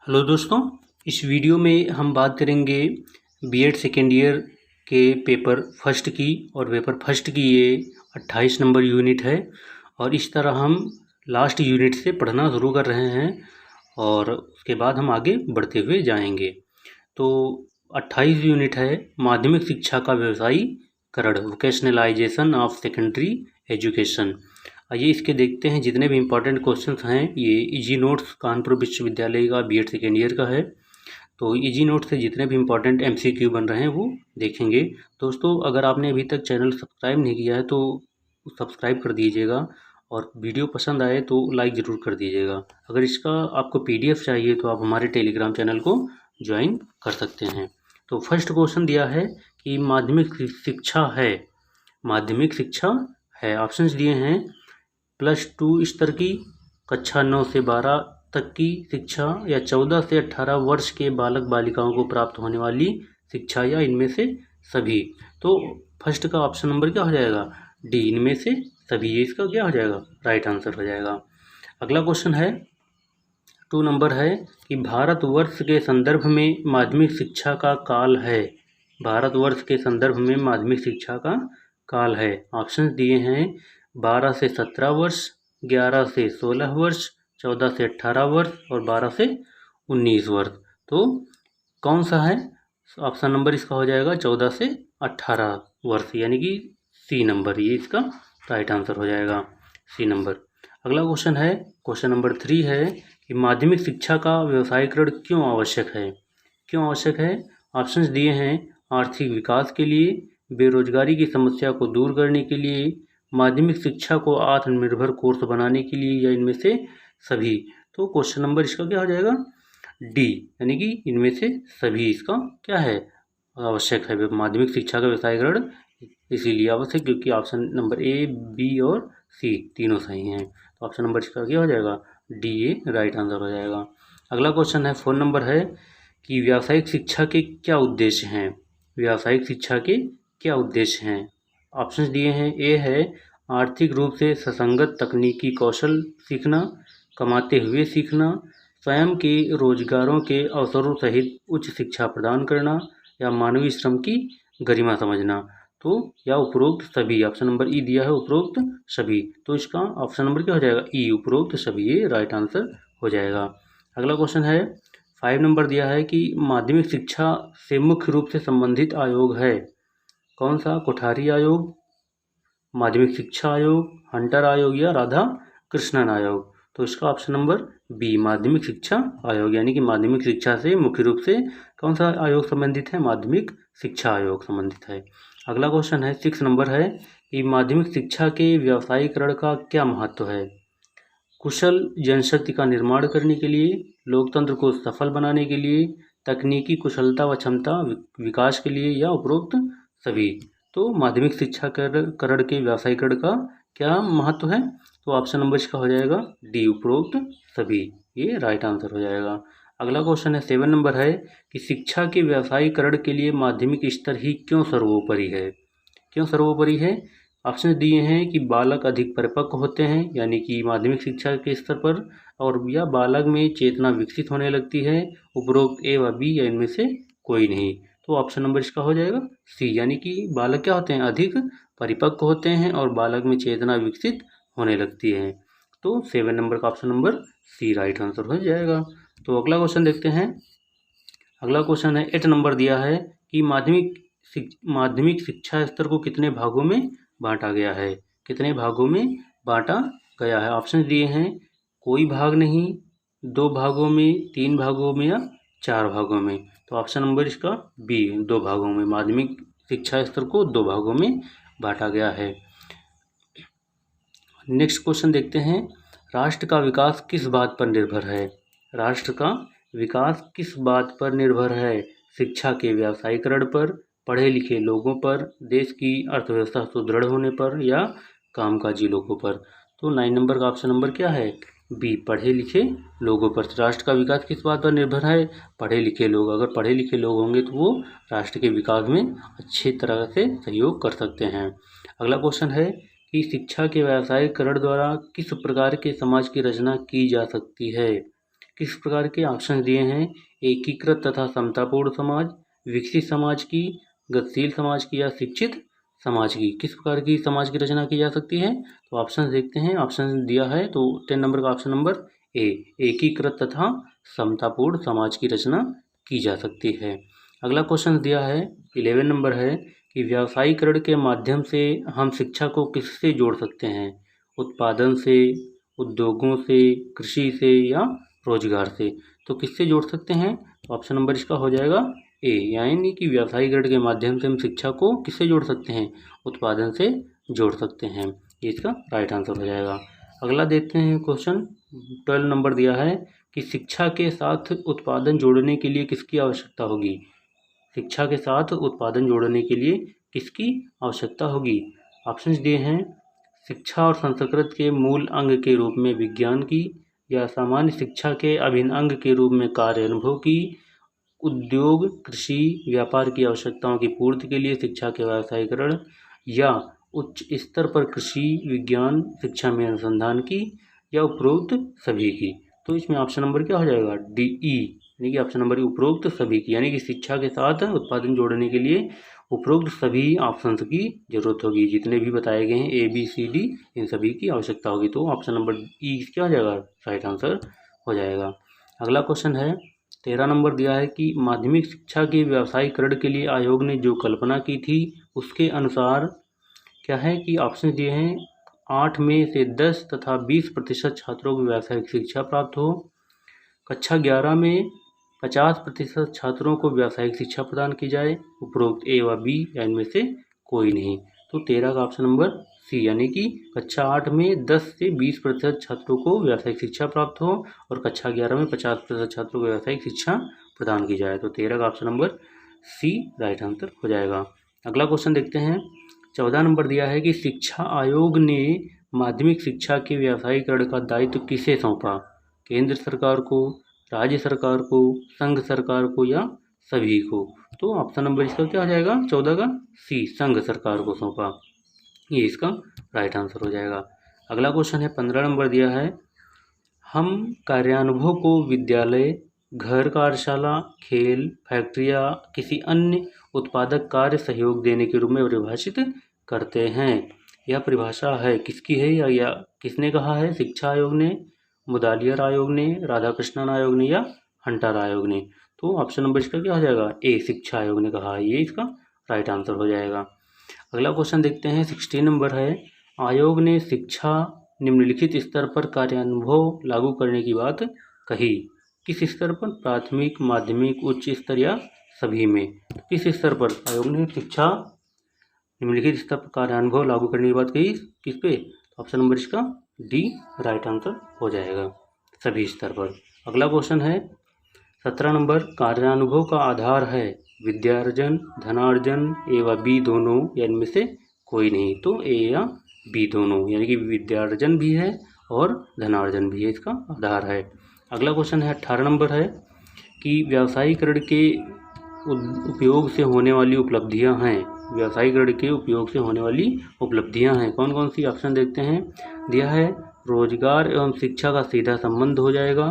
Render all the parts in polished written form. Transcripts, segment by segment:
Hello दोस्तों, इस video में हम बात करेंगे बीएड सेकेंड ईयर के पेपर फर्स्ट की। और पेपर फर्स्ट की ये 28 नंबर यूनिट है और इस तरह हम लास्ट यूनिट से पढ़ना शुरू कर रहे हैं और उसके बाद हम आगे बढ़ते हुए जाएंगे। तो 28 यूनिट है माध्यमिक शिक्षा का व्यवसायीकरण, वोकेशनलाइजेशन ऑफ सेकेंडरी एजुकेशन। आइए इसके देखते हैं जितने भी इम्पोर्टेंट क्वेश्चंस हैं। ये इजी नोट्स कानपुर विश्वविद्यालय का बीएड सेकेंड ईयर का है। तो इजी नोट से जितने भी इम्पोर्टेंट एमसीक्यू बन रहे हैं वो देखेंगे। दोस्तों, अगर आपने अभी तक चैनल सब्सक्राइब नहीं किया है तो सब्सक्राइब कर दीजिएगा और वीडियो पसंद आए तो लाइक ज़रूर कर दीजिएगा। अगर इसका आपको पीडीएफ चाहिए तो आप हमारे टेलीग्राम चैनल को ज्वाइन कर सकते हैं। तो फर्स्ट क्वेश्चन दिया है कि माध्यमिक शिक्षा है, माध्यमिक शिक्षा है। ऑप्शंस दिए हैं +2 स्तर की, कक्षा 9 से 12 तक की शिक्षा, या 14 से 18 वर्ष के बालक बालिकाओं को प्राप्त होने वाली शिक्षा, या इनमें से सभी। तो फर्स्ट का ऑप्शन नंबर क्या हो जाएगा? डी, इनमें से सभी। ये इसका क्या हो जाएगा? राइट आंसर हो जाएगा। अगला क्वेश्चन है 2 नंबर है कि भारतवर्ष के संदर्भ में माध्यमिक शिक्षा का काल है। भारतवर्ष के संदर्भ में माध्यमिक शिक्षा का काल है। ऑप्शन दिए हैं 12 से 17 वर्ष, 11 से 16 वर्ष, 14 से 18 वर्ष और 12 से 19 वर्ष। तो कौन सा है? ऑप्शन नंबर इसका हो जाएगा 14 से 18 वर्ष, यानी कि सी नंबर। ये इसका राइट आंसर हो जाएगा, सी नंबर। अगला क्वेश्चन है, क्वेश्चन नंबर 3 है कि माध्यमिक शिक्षा का व्यवसायीकरण क्यों आवश्यक है? क्यों आवश्यक है? ऑप्शंस दिए हैं आर्थिक विकास के लिए, बेरोजगारी की समस्या को दूर करने के लिए, माध्यमिक शिक्षा को आत्मनिर्भर कोर्स बनाने के लिए, या इनमें से सभी। तो क्वेश्चन नंबर इसका क्या हो जाएगा? डी, यानी कि इनमें से सभी इसका क्या है? आवश्यक है। माध्यमिक शिक्षा का व्यवसायीकरण इसीलिए आवश्यक क्योंकि ऑप्शन नंबर ए, बी और सी तीनों सही हैं। तो ऑप्शन नंबर इसका क्या हो जाएगा? डी, ये राइट आंसर हो जाएगा। अगला क्वेश्चन है 4 नंबर है कि व्यावसायिक शिक्षा के क्या उद्देश्य हैं? व्यावसायिक शिक्षा के क्या उद्देश्य हैं? ऑप्शंस दिए हैं। ए है आर्थिक रूप से ससंगत तकनीकी कौशल सीखना, कमाते हुए सीखना, स्वयं के रोजगारों के अवसरों सहित उच्च शिक्षा प्रदान करना, या मानवीय श्रम की गरिमा समझना। तो या उपरोक्त सभी। ऑप्शन नंबर ई दिया है उपरोक्त सभी। तो इसका ऑप्शन नंबर क्या हो जाएगा? ई, उपरोक्त सभी। ये राइट आंसर हो जाएगा। अगला क्वेश्चन है 5 नंबर दिया है कि माध्यमिक शिक्षा से मुख्य रूप से संबंधित आयोग है। कौन सा? कोठारी आयोग, माध्यमिक शिक्षा आयोग, हंटर आयोग, या राधा कृष्णन आयोग। तो इसका ऑप्शन नंबर बी, माध्यमिक शिक्षा आयोग, यानी कि माध्यमिक शिक्षा से मुख्य रूप से कौन सा आयोग संबंधित है? माध्यमिक शिक्षा आयोग संबंधित है। अगला क्वेश्चन है 6 नंबर है कि माध्यमिक शिक्षा के व्यवसायीकरण का क्या महत्व है? कुशल जनशक्ति का निर्माण करने के लिए, लोकतंत्र को सफल बनाने के लिए, तकनीकी कुशलता व क्षमता विकास के लिए, या उपरोक्त सभी। तो माध्यमिक शिक्षा करण के व्यवसायीकरण का क्या महत्व है? तो ऑप्शन नंबर इसका हो जाएगा डी, उपरोक्त सभी। ये राइट आंसर हो जाएगा। अगला क्वेश्चन है 7 नंबर है कि शिक्षा के व्यवसायीकरण के लिए माध्यमिक स्तर ही क्यों सर्वोपरि है? क्यों सर्वोपरि है? ऑप्शन दिए हैं कि बालक अधिक परिपक्व होते हैं, यानी कि माध्यमिक शिक्षा के स्तर पर, और या बालक में चेतना विकसित होने लगती है। उपरोक्त ए व बी, या इनमें से कोई नहीं। तो ऑप्शन नंबर इसका हो जाएगा सी, यानी कि बालक क्या होते हैं? अधिक परिपक्व होते हैं और बालक में चेतना विकसित होने लगती है। तो 7 नंबर का option number C right answer हो जाएगा। तो अगला क्वेश्चन देखते हैं। अगला क्वेश्चन है 8 नंबर दिया है कि माध्यमिक शिक्षा स्तर को कितने भागों में बांटा गया है? कितने भागों में बांटा गया है? ऑप्शन दिए हैं कोई भाग नहीं, 2 भागों में, 3 भागों में, या 4 भागों में। तो ऑप्शन नंबर इसका बी, 2 भागों में। माध्यमिक शिक्षा स्तर को 2 भागों में बांटा गया है। नेक्स्ट क्वेश्चन देखते हैं। राष्ट्र का विकास किस बात पर निर्भर है? राष्ट्र का विकास किस बात पर निर्भर है? शिक्षा के व्यावसायीकरण पर, पढ़े लिखे लोगों पर, देश की अर्थव्यवस्था सुदृढ़ होने पर, या कामकाजी लोगों पर। तो 9 नंबर का ऑप्शन नंबर क्या है? बी, पढ़े लिखे लोगों पर। राष्ट्र का विकास किस बात पर निर्भर है? पढ़े लिखे लोग। अगर पढ़े लिखे लोग होंगे तो वो राष्ट्र के विकास में अच्छी तरह से सहयोग कर सकते हैं। अगला क्वेश्चन है कि शिक्षा के व्यावसायीकरण द्वारा किस प्रकार के समाज की रचना की जा सकती है? किस प्रकार के ऑप्शन दिए हैं? एकीकृत तथा समतापूर्ण समाज, विकसित समाज की, गतिशील समाज की या शिक्षित समाज की। किस प्रकार की समाज की रचना की जा सकती है? तो ऑप्शन देखते हैं। ऑप्शन दिया है तो 10 नंबर का ऑप्शन नंबर ए, एकीकृत तथा समतापूर्ण समाज की रचना की जा सकती है। अगला क्वेश्चन दिया है 11 नंबर है कि व्यावसायीकरण के माध्यम से हम शिक्षा को किससे जोड़ सकते हैं? उत्पादन से, उद्योगों से, कृषि से या रोजगार से। तो किससे जोड़ सकते हैं? तो ऑप्शन नंबर इसका हो जाएगा ए, यानी कि व्यावसायीकरण के माध्यम से हम शिक्षा को किससे जोड़ सकते हैं? उत्पादन से जोड़ सकते हैं। ये इसका राइट आंसर हो जाएगा। अगला देखते हैं क्वेश्चन 12 नंबर दिया है कि शिक्षा के साथ उत्पादन जोड़ने के लिए किसकी आवश्यकता होगी? शिक्षा के साथ उत्पादन जोड़ने के लिए किसकी आवश्यकता होगी? ऑप्शंस दिए हैं। शिक्षा और संस्कृत के मूल अंग के रूप में विज्ञान की, या सामान्य शिक्षा के अभिन्न अंग के रूप में कार्य अनुभव की, उद्योग, कृषि, व्यापार की आवश्यकताओं की पूर्ति के लिए शिक्षा के व्यावसायीकरण, या उच्च स्तर पर कृषि विज्ञान शिक्षा में अनुसंधान की, या उपरोक्त सभी की। तो इसमें ऑप्शन नंबर क्या हो जाएगा? डी ई, यानी कि ऑप्शन नंबर उपरोक्त सभी की, यानी कि शिक्षा के साथ उत्पादन जोड़ने के लिए उपरोक्त सभी ऑप्शंस की जरूरत होगी। जितने भी बताए गए हैं ए बी सी डी, इन सभी की आवश्यकता होगी। तो ऑप्शन नंबर ई क्या हो जाएगा? राइट आंसर हो जाएगा। अगला क्वेश्चन है 13 नंबर दिया है कि माध्यमिक शिक्षा के व्यावसायीकरण के लिए आयोग ने जो कल्पना की थी उसके अनुसार क्या है कि ऑप्शन दिए हैं 8 में से 10 तथा 20% छात्रों को व्यावसायिक शिक्षा प्राप्त हो, कक्षा 11 में 50% छात्रों को व्यावसायिक शिक्षा प्रदान की जाए, उपरोक्त ए व बी या इनमें से कोई नहीं। तो 13 का ऑप्शन नंबर सी, यानी कि कक्षा 8 में 10 से 20% छात्रों को व्यावसायिक शिक्षा प्राप्त हो और कक्षा 11 में 50% छात्रों को व्यावसायिक शिक्षा प्रदान की जाए। तो 13 का option number C right answer हो जाएगा। अगला क्वेश्चन देखते हैं 14 नंबर दिया है कि शिक्षा आयोग ने माध्यमिक शिक्षा के व्यावसायीकरण का दायित्व किसे सौंपा? केंद्र सरकार को, राज्य सरकार को, संघ सरकार को या सभी को। तो ऑप्शन नंबर इसका क्या हो जाएगा? 14 का सी, संघ सरकार को सौंपा। ये इसका राइट आंसर हो जाएगा। अगला क्वेश्चन है 15 नंबर दिया है, हम कार्यानुभव को विद्यालय, घर, कार्यशाला, खेल, फैक्ट्री या किसी अन्य उत्पादक कार्य सहयोग देने के रूप में परिभाषित करते हैं। यह परिभाषा है किसकी है, या किसने कहा है? शिक्षा आयोग ने, मुदालियर आयोग ने, राधाकृष्णन आयोग ने या हंटर आयोग ने। तो ऑप्शन नंबर इसका क्या हो जाएगा? ए, शिक्षा आयोग ने कहा है। ये इसका राइट आंसर हो जाएगा। अगला क्वेश्चन देखते हैं 16 नंबर है, आयोग ने शिक्षा निम्नलिखित स्तर पर कार्यानुभव लागू करने की बात कही। किस स्तर पर? प्राथमिक, माध्यमिक, उच्च स्तर या सभी में। किस स्तर पर आयोग ने शिक्षा निम्नलिखित स्तर पर कार्यानुभव लागू करने की बात कही? किस पे? ऑप्शन नंबर इसका डी राइट आंसर हो जाएगा, सभी स्तर पर। अगला क्वेश्चन है 17 नंबर, कार्यानुभव का आधार है विद्यार्जन, धनार्जन, ए व बी दोनों या इनमें से कोई नहीं। तो ए या बी दोनों, यानी कि विद्यार्जन भी है और धनार्जन भी है, इसका आधार है। अगला क्वेश्चन है 18 नंबर है कि व्यावसायीकरण के उपयोग से होने वाली उपलब्धियां हैं। व्यावसायीकरण के उपयोग से होने वाली उपलब्धियां हैं कौन कौन सी? ऑप्शन देखते हैं। दिया है रोजगार एवं शिक्षा का सीधा संबंध हो जाएगा,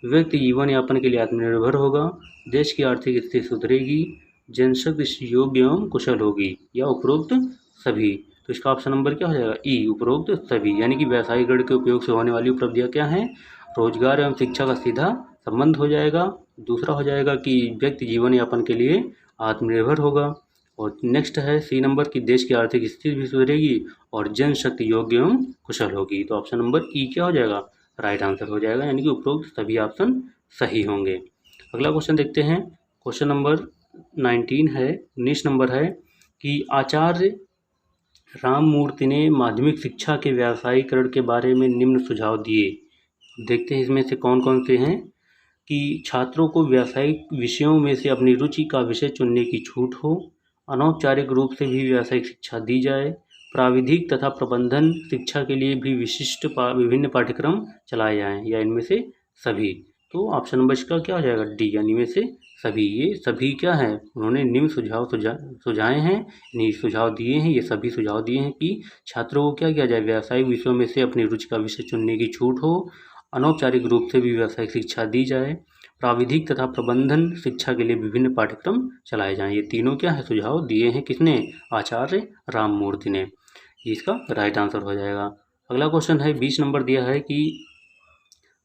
व्यक्ति जीवन यापन के लिए आत्मनिर्भर होगा, देश की आर्थिक स्थिति सुधरेगी, जनशक्ति योग्य एवं कुशल होगी, या उपरोक्त सभी। तो इसका ऑप्शन नंबर क्या हो जाएगा? ई, उपरोक्त सभी, यानी कि व्यावसायीकरण के उपयोग से होने वाली उपलब्धियां क्या हैं? रोजगार एवं शिक्षा का सीधा संबंध हो जाएगा, दूसरा हो जाएगा कि व्यक्ति जीवन यापन के लिए आत्मनिर्भर होगा, और नेक्स्ट है सी नंबर की देश की आर्थिक स्थिति भी सुधरेगी और जनशक्ति योग्य एवं कुशल होगी। तो ऑप्शन नंबर ई क्या हो जाएगा? राइट आंसर हो जाएगा, यानी कि उपरोक्त सभी ऑप्शन सही होंगे। अगला क्वेश्चन देखते हैं, क्वेश्चन नंबर 19 नंबर है कि आचार्य राममूर्ति ने माध्यमिक शिक्षा के व्यावसायीकरण के बारे में निम्न सुझाव दिए। देखते हैं इसमें से कौन कौन से हैं। कि छात्रों को व्यावसायिक विषयों में से अपनी रुचि का विषय चुनने की छूट हो, अनौपचारिक रूप से भी व्यावसायिक शिक्षा दी जाए, प्राविधिक तथा प्रबंधन शिक्षा के लिए भी विभिन्न पाठ्यक्रम चलाए जाएं, या इनमें से सभी। तो ऑप्शन नंबर इसका क्या हो जाएगा? डी, यानी में से सभी। ये सभी क्या है? उन्होंने निम्न सुझाव सुझाए हैं, नहीं सुझाव दिए हैं, ये सभी सुझाव दिए हैं कि छात्रों को क्या किया जाए? व्यावसायिक विषयों में से अपनी रुचि का विषय चुनने की छूट हो, अनौपचारिक रूप से भी व्यावसायिक शिक्षा दी जाए, प्राविधिक तथा प्रबंधन शिक्षा के लिए विभिन्न पाठ्यक्रम चलाए जाएं। ये तीनों क्या है, सुझाव दिए हैं किसने, आचार्य राममूर्ति ने। ये इसका राइट आंसर हो जाएगा। अगला क्वेश्चन है 20 नंबर दिया है कि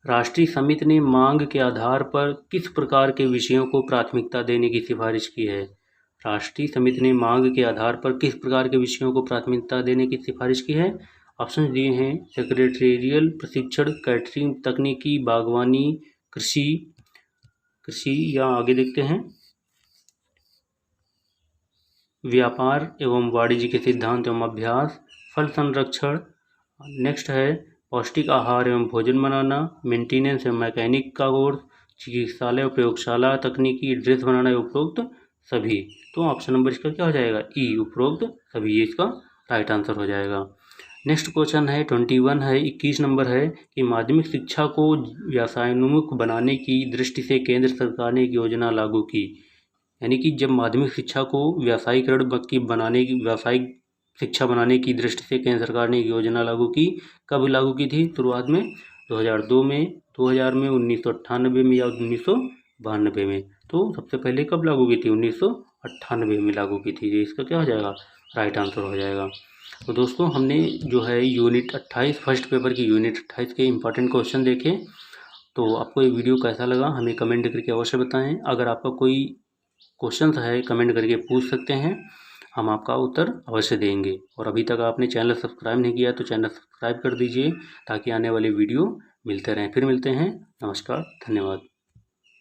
राष्ट्रीय समिति ने मांग के आधार पर किस प्रकार के विषयों को प्राथमिकता देने की सिफारिश की है। राष्ट्रीय समिति ने मांग के आधार पर किस प्रकार के विषयों को प्राथमिकता देने की सिफारिश की है। ऑप्शन दिए हैं सेक्रेटेरियल प्रशिक्षण, कैटरिंग, तकनीकी, बागवानी, कृषि या आगे देखते हैं व्यापार एवं वाणिज्य के सिद्धांत एवं अभ्यास, फल संरक्षण, नेक्स्ट है पौष्टिक आहार एवं भोजन बनाना, मेंटेनेंस एवं मैकेनिक का कोर्स, चिकित्सालय प्रयोगशाला तकनीकी, ड्रेस बनाना एवं उपरोक्त सभी। तो ऑप्शन नंबर इसका क्या हो जाएगा, ई, उपरोक्त सभी, ये इसका राइट आंसर हो जाएगा। नेक्स्ट क्वेश्चन है 21 है 21 नंबर है कि माध्यमिक शिक्षा को व्यवसायोन्मुख बनाने की दृष्टि से केंद्र सरकार ने एक योजना लागू की। यानी कि जब माध्यमिक शिक्षा को व्यावसायीकरण की बनाने की व्यावसायिक शिक्षा बनाने की दृष्टि से केंद्र सरकार ने एक योजना लागू की। कब लागू की थी, शुरुआत में 2002 में, 2000 में, 1998 में या 1992 में। तो सबसे पहले कब लागू की थी, 1998 में लागू की थी। इसका क्या हो जाएगा, राइट आंसर हो जाएगा। तो दोस्तों हमने जो है यूनिट 28 फर्स्ट पेपर की यूनिट 28 के इंपॉर्टेंट क्वेश्चन देखे। तो आपको ये वीडियो कैसा लगा हमें कमेंट करके अवश्य बताएं। अगर आपका कोई क्वेश्चन है कमेंट करके पूछ सकते हैं, हम आपका उत्तर अवश्य देंगे। और अभी तक आपने चैनल सब्सक्राइब नहीं किया तो चैनल सब्सक्राइब कर दीजिए ताकि आने वाले वीडियो मिलते रहें। फिर मिलते हैं, नमस्कार, धन्यवाद।